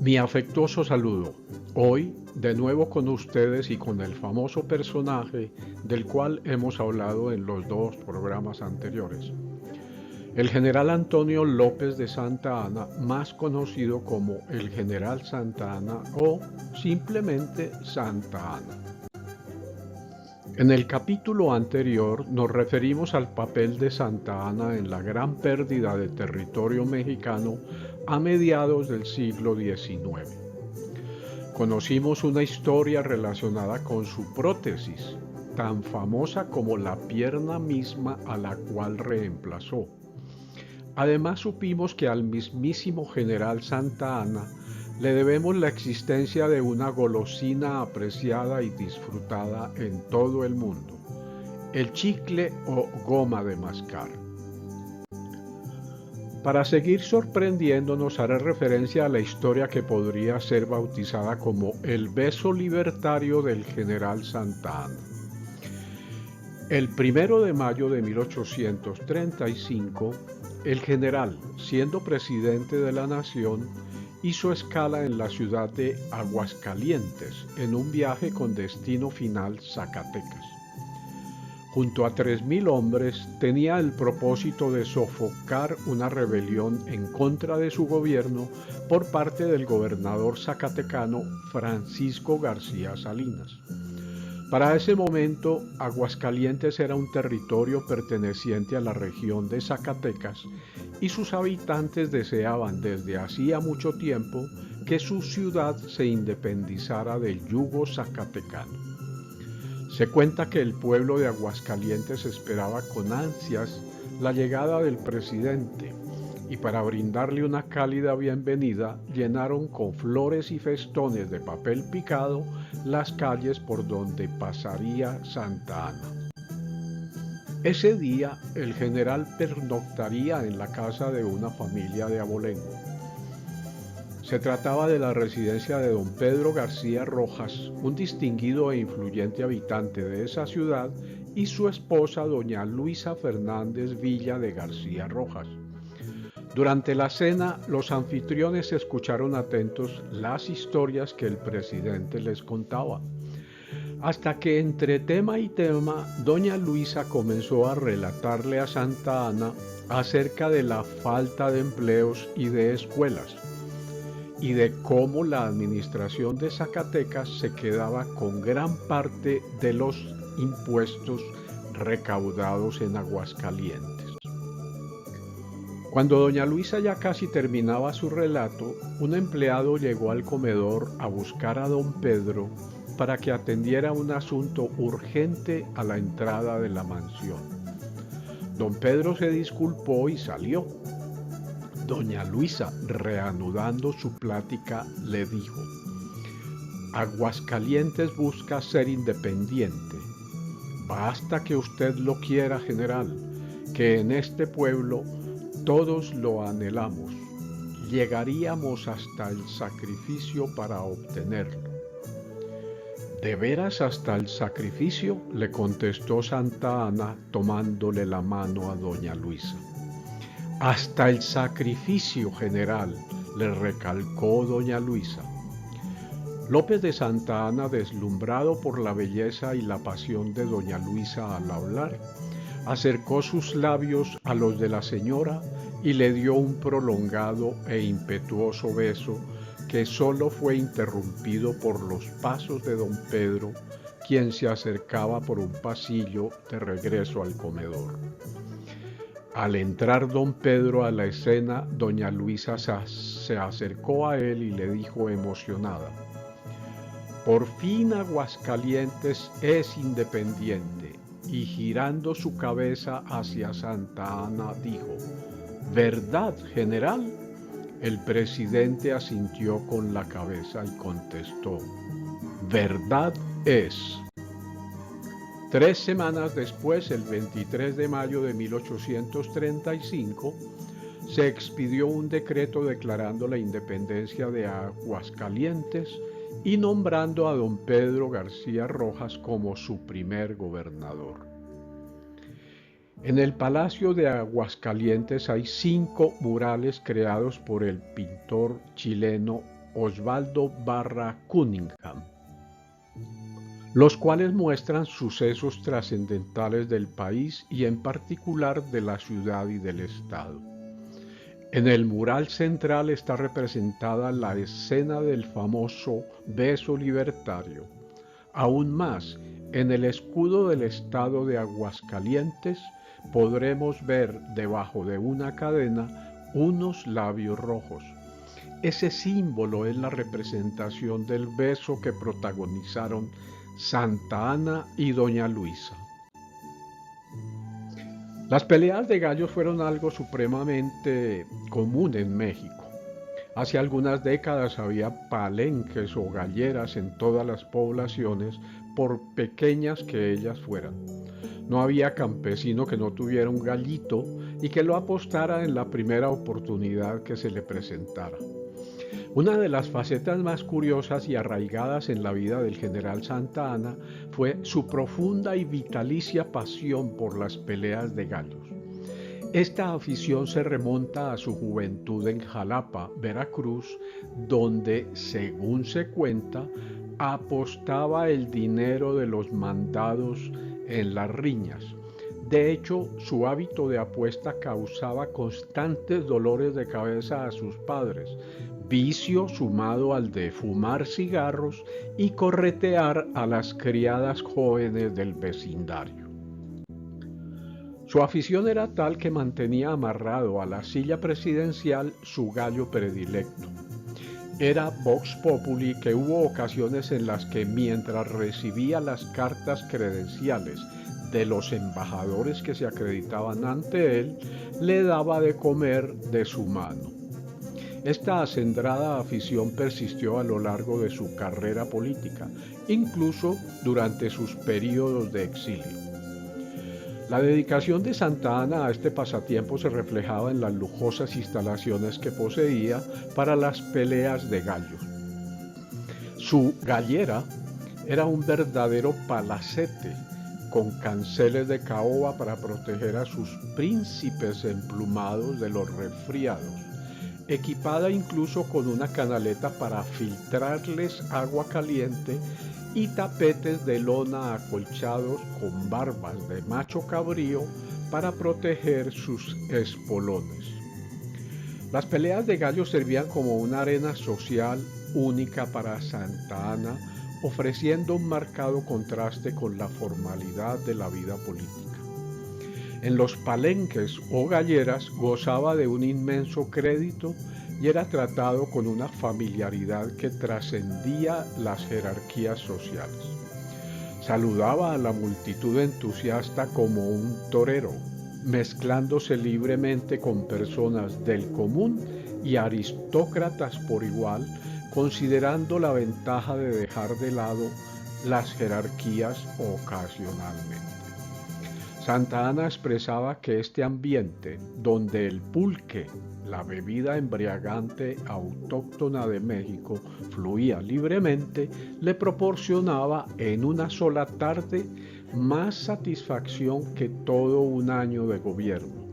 Mi afectuoso saludo. Hoy, de nuevo con ustedes y con el famoso personaje del cual hemos hablado en los dos programas anteriores. El general Antonio López de Santa Anna, más conocido como el general Santa Anna o simplemente Santa Anna. En el capítulo anterior nos referimos al papel de Santa Anna en la gran pérdida de territorio mexicano a mediados del siglo XIX. Conocimos una historia relacionada con su prótesis, tan famosa como la pierna misma a la cual reemplazó. Además supimos que al mismísimo general Santa Anna le debemos la existencia de una golosina apreciada y disfrutada en todo el mundo, el chicle o goma de mascar. Para seguir sorprendiéndonos haré referencia a la historia que podría ser bautizada como el beso libertario del general Santa Anna. El 1 de mayo de 1835, el general, siendo presidente de la nación, hizo escala en la ciudad de Aguascalientes en un viaje con destino final Zacatecas. Junto a 3.000 hombres tenía el propósito de sofocar una rebelión en contra de su gobierno por parte del gobernador zacatecano Francisco García Salinas. Para ese momento, Aguascalientes era un territorio perteneciente a la región de Zacatecas y sus habitantes deseaban desde hacía mucho tiempo que su ciudad se independizara del yugo zacatecano. Se cuenta que el pueblo de Aguascalientes esperaba con ansias la llegada del presidente y para brindarle una cálida bienvenida llenaron con flores y festones de papel picado las calles por donde pasaría Santa Anna. Ese día el general pernoctaría en la casa de una familia de abolengo. Se trataba de la residencia de don Pedro García Rojas, un distinguido e influyente habitante de esa ciudad, y su esposa doña Luisa Fernández Villa de García Rojas. Durante la cena, los anfitriones escucharon atentos las historias que el presidente les contaba, hasta que entre tema y tema, doña Luisa comenzó a relatarle a Santa Anna acerca de la falta de empleos y de escuelas, y de cómo la administración de Zacatecas se quedaba con gran parte de los impuestos recaudados en Aguascalientes. Cuando doña Luisa ya casi terminaba su relato, un empleado llegó al comedor a buscar a don Pedro para que atendiera un asunto urgente a la entrada de la mansión. Don Pedro se disculpó y salió. Doña Luisa, reanudando su plática, le dijo: Aguascalientes busca ser independiente. Basta que usted lo quiera, general, que en este pueblo todos lo anhelamos. Llegaríamos hasta el sacrificio para obtenerlo. ¿De veras hasta el sacrificio?, le contestó Santa Anna tomándole la mano a doña Luisa. Hasta el sacrificio, general, le recalcó doña Luisa. López de Santa Anna, deslumbrado por la belleza y la pasión de doña Luisa al hablar, acercó sus labios a los de la señora y le dio un prolongado e impetuoso beso que solo fue interrumpido por los pasos de don Pedro, quien se acercaba por un pasillo de regreso al comedor. Al entrar don Pedro a la escena, doña Luisa se acercó a él y le dijo emocionada: Por fin Aguascalientes es independiente. Y girando su cabeza hacia Santa Anna dijo: ¿Verdad, general? El presidente asintió con la cabeza y contestó: verdad es. 3 semanas después, el 23 de mayo de 1835, se expidió un decreto declarando la independencia de Aguascalientes y nombrando a don Pedro García Rojas como su primer gobernador. En el Palacio de Aguascalientes hay 5 murales creados por el pintor chileno Osvaldo Barra Cunningham, los cuales muestran sucesos trascendentales del país y en particular de la ciudad y del estado. En el mural central está representada la escena del famoso beso libertario. Aún más, en el escudo del estado de Aguascalientes podremos ver debajo de una cadena unos labios rojos. Ese símbolo es la representación del beso que protagonizaron Santa Ana y Doña Luisa. Las peleas de gallos fueron algo supremamente común en México. Hace algunas décadas había palenques o galleras en todas las poblaciones, por pequeñas que ellas fueran. No había campesino que no tuviera un gallito y que lo apostara en la primera oportunidad que se le presentara. Una de las facetas más curiosas y arraigadas en la vida del general Santa Anna fue su profunda y vitalicia pasión por las peleas de gallos. Esta afición se remonta a su juventud en Jalapa, Veracruz, donde, según se cuenta, apostaba el dinero de los mandados en las riñas. De hecho, su hábito de apuesta causaba constantes dolores de cabeza a sus padres, vicio sumado al de fumar cigarros y corretear a las criadas jóvenes del vecindario. Su afición era tal que mantenía amarrado a la silla presidencial su gallo predilecto. Era vox populi que hubo ocasiones en las que mientras recibía las cartas credenciales de los embajadores que se acreditaban ante él, le daba de comer de su mano. Esta acendrada afición persistió a lo largo de su carrera política, incluso durante sus períodos de exilio. La dedicación de Santa Anna a este pasatiempo se reflejaba en las lujosas instalaciones que poseía para las peleas de gallos. Su gallera era un verdadero palacete con canceles de caoba para proteger a sus príncipes emplumados de los resfriados, equipada incluso con una canaleta para filtrarles agua caliente y tapetes de lona acolchados con barbas de macho cabrío para proteger sus espolones. Las peleas de gallos servían como una arena social única para Santa Anna, ofreciendo un marcado contraste con la formalidad de la vida política. En los palenques o galleras gozaba de un inmenso crédito y era tratado con una familiaridad que trascendía las jerarquías sociales. Saludaba a la multitud entusiasta como un torero, mezclándose libremente con personas del común y aristócratas por igual, considerando la ventaja de dejar de lado las jerarquías ocasionalmente. Santa Anna expresaba que este ambiente, donde el pulque, la bebida embriagante autóctona de México, fluía libremente, le proporcionaba en una sola tarde más satisfacción que todo un año de gobierno.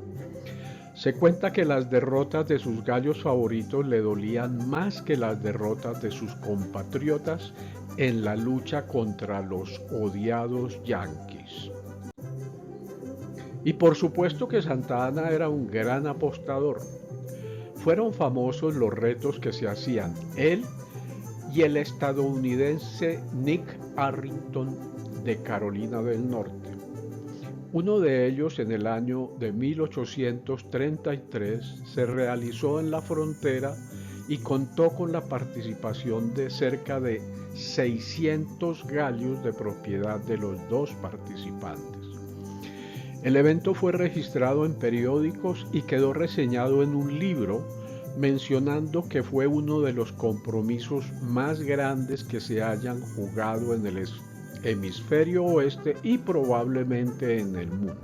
Se cuenta que las derrotas de sus gallos favoritos le dolían más que las derrotas de sus compatriotas en la lucha contra los odiados yanquis. Y por supuesto que Santa Anna era un gran apostador. Fueron famosos los retos que se hacían él y el estadounidense Nick Arrington de Carolina del Norte. Uno de ellos, en el año de 1833, se realizó en la frontera y contó con la participación de cerca de 600 gallos de propiedad de los dos participantes. El evento fue registrado en periódicos y quedó reseñado en un libro, mencionando que fue uno de los compromisos más grandes que se hayan jugado en el hemisferio oeste y probablemente en el mundo.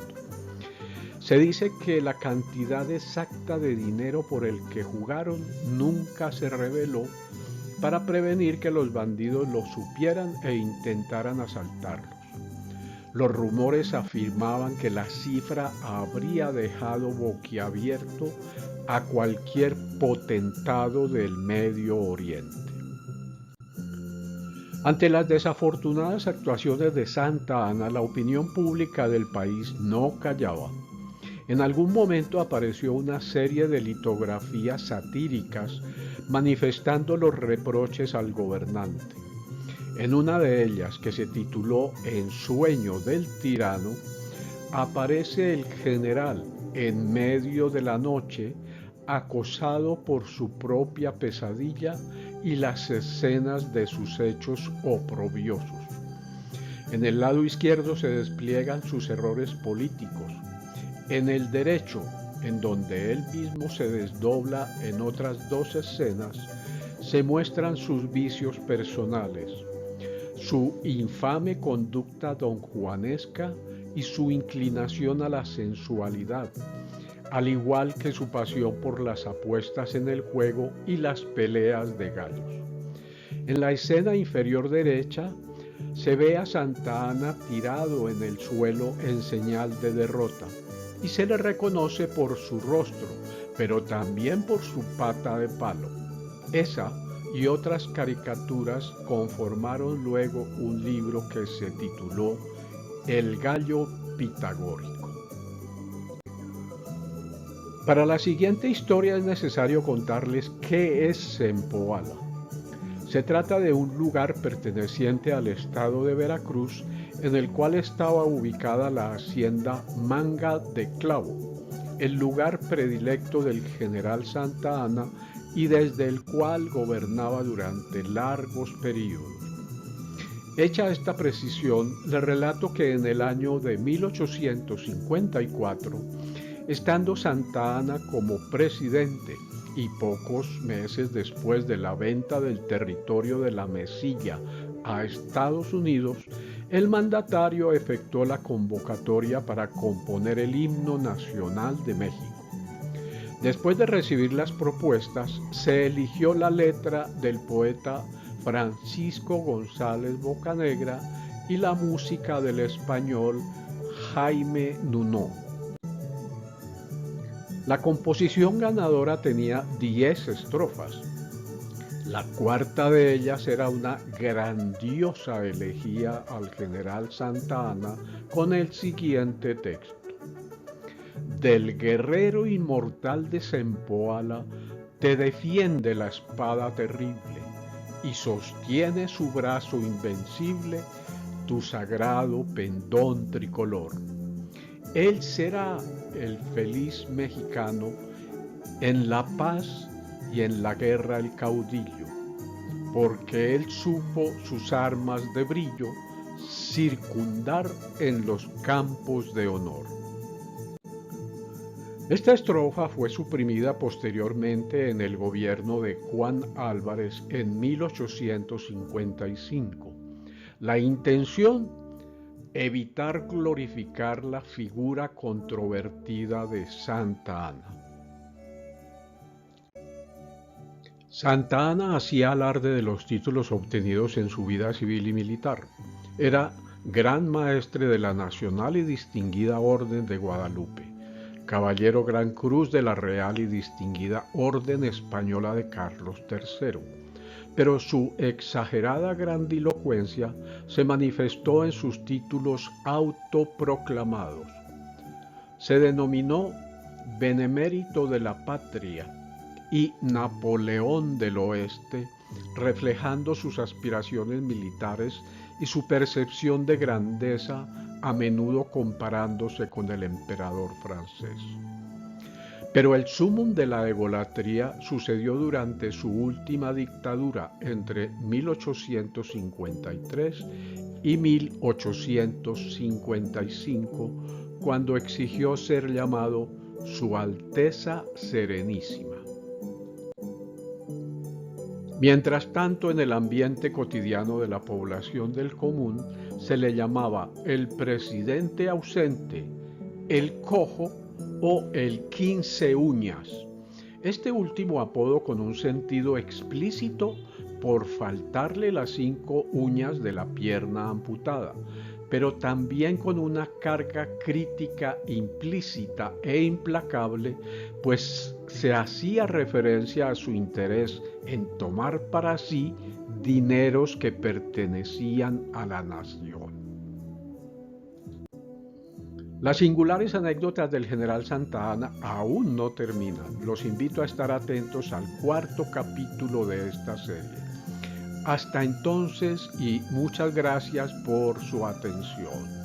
Se dice que la cantidad exacta de dinero por el que jugaron nunca se reveló para prevenir que los bandidos lo supieran e intentaran asaltarlos. Los rumores afirmaban que la cifra habría dejado boquiabierto a cualquier potentado del Medio Oriente. Ante las desafortunadas actuaciones de Santa Anna, la opinión pública del país no callaba. En algún momento apareció una serie de litografías satíricas manifestando los reproches al gobernante. En una de ellas, que se tituló Ensueño del tirano, aparece el general en medio de la noche, acosado por su propia pesadilla y las escenas de sus hechos oprobiosos. En el lado izquierdo se despliegan sus errores políticos. En el derecho, en donde él mismo se desdobla en otras dos escenas, se muestran sus vicios personales, su infame conducta donjuanesca y su inclinación a la sensualidad, al igual que su pasión por las apuestas en el juego y las peleas de gallos. En la escena inferior derecha se ve a Santa Anna tirado en el suelo en señal de derrota y se le reconoce por su rostro, pero también por su pata de palo. Esa y otras caricaturas conformaron luego un libro que se tituló El gallo pitagórico. Para la siguiente historia es necesario contarles qué es Zempoala. Se trata de un lugar perteneciente al estado de Veracruz, en el cual estaba ubicada la hacienda Manga de Clavo, el lugar predilecto del general Santa Anna y desde el cual gobernaba durante largos períodos. Hecha esta precisión, le relato que en el año de 1854, estando Santa Anna como presidente y pocos meses después de la venta del territorio de la Mesilla a Estados Unidos, el mandatario efectuó la convocatoria para componer el himno nacional de México. Después de recibir las propuestas, se eligió la letra del poeta Francisco González Bocanegra y la música del español Jaime Nuno. La composición ganadora tenía 10 estrofas. La cuarta de ellas era una grandiosa elegía al general Santa Anna con el siguiente texto: del guerrero inmortal de Zempoala te defiende la espada terrible y sostiene su brazo invencible tu sagrado pendón tricolor. Él será el feliz mexicano, en la paz y en la guerra el caudillo, porque él supo sus armas de brillo circundar en los campos de honor. Esta estrofa fue suprimida posteriormente en el gobierno de Juan Álvarez en 1855. La intención: evitar glorificar la figura controvertida de Santa Anna. Santa Anna hacía alarde de los títulos obtenidos en su vida civil y militar. Era Gran Maestre de la Nacional y Distinguida Orden de Guadalupe, Caballero Gran Cruz de la Real y Distinguida Orden Española de Carlos III, pero su exagerada grandilocuencia se manifestó en sus títulos autoproclamados. Se denominó Benemérito de la Patria y Napoleón del Oeste, reflejando sus aspiraciones militares y su percepción de grandeza, a menudo comparándose con el emperador francés. Pero el sumum de la egolatría sucedió durante su última dictadura entre 1853 y 1855, cuando exigió ser llamado Su Alteza Serenísima. Mientras tanto, en el ambiente cotidiano de la población del común se le llamaba el presidente ausente, el cojo o el 15 uñas. Este último apodo con un sentido explícito por faltarle las 5 uñas de la pierna amputada, pero también con una carga crítica implícita e implacable, pues se hacía referencia a su interés en tomar para sí dineros que pertenecían a la nación. Las singulares anécdotas del general Santa Anna aún no terminan. Los invito a estar atentos al cuarto capítulo de esta serie. Hasta entonces y muchas gracias por su atención.